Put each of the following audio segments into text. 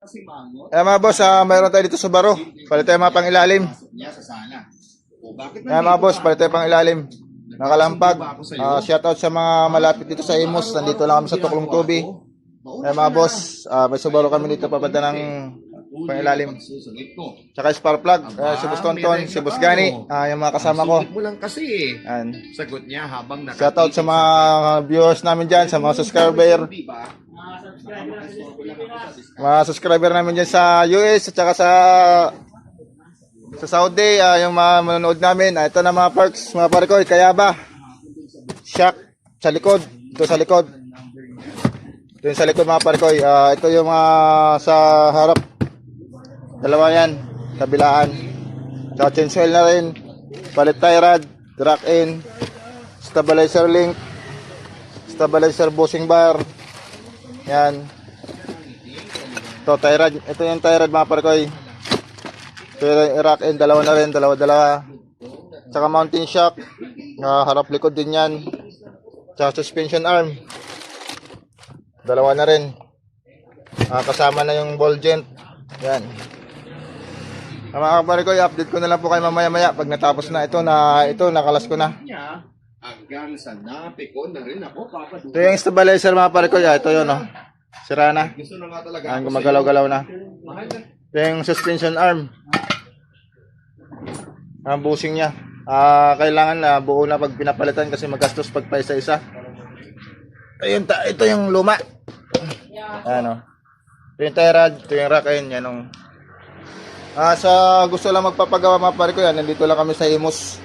Mga boss, mayroon tayo dito sa baro. Palit tayo mga pang-ilalim. Mga boss, palit tayo pang-ilalim. Nakalampag. Shoutout sa mga malapit dito sa Imus. Nandito lang kami sa Tuklong Tubi. Mga boss, may Subaru kami dito papunta ng pang-ilalim. Tsaka spark plug. Si Boss Tonton, si Boss Gani. Yung mga kasama ko. Sagot niya habang shoutout sa mga viewers namin dyan, sa mga subscriber. Mga subscriber namin dyan sa US at saka sa Saudi, yung mga manonood namin. Ito na mga parks, mga parkoy, Kayaba, Shock, sa likod. Ito sa likod. Ito yung sa likod mga parkoy. Ito yung sa harap. Dalawa yan, kabilaan. Sa change oil na rin. Palit tie rod, drag in, stabilizer link, stabilizer bushing bar. Yan. Ito, tie rod. Ito yung tie rod mga parkoy. Ito yung rack in, dalawa na rin, dalawa. Tsaka mounting shock. Harap likod din yan. Tsaka suspension arm. Dalawa na rin. Kasama na yung ball joint. Yan. Mga parkoy, update ko na lang po kayo mamaya-maya pag natapos na ito, nakalas ko na. hanggang sa napiko na rin ako papadudod. Ito yung stabilizer mga parkoy, ito yun, no. Sira na. Gusto na nga talaga. Gumagalaw-galaw na. Ito yung suspension arm. Ang bushing niya. Kailangan na buo na pag pinapalitan kasi magastos pag pa isa-isa. Ito yung luma. Ano? Ito yung tie rod, ito yung rack in, yan. Sa gusto lang magpapagawa mga pare ko yan, nandito lang kami sa Imus.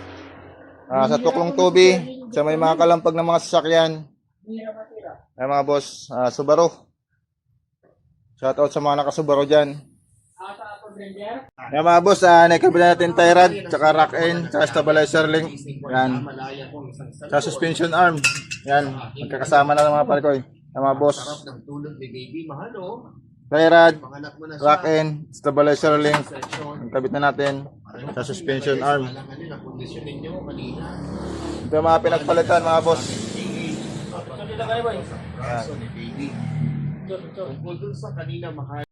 Sa Tuklong Tubi, sa may mga kalampag ng mga sasakyan. Ay mga boss, Subaru. Shoutout sa mga naka-Subaru dyan. Yan mga boss, nakabila natin tie rod, tsaka rack in, tsaka stabilizer link. Yan. Tsaka suspension arm. Yan, magkakasama na ng mga pare ko. Yan mga boss. Tie rod, rack in, stabilizer link. Kabit na natin sa suspension arm. Ito yung mga pinagpalitan mga boss. Yan.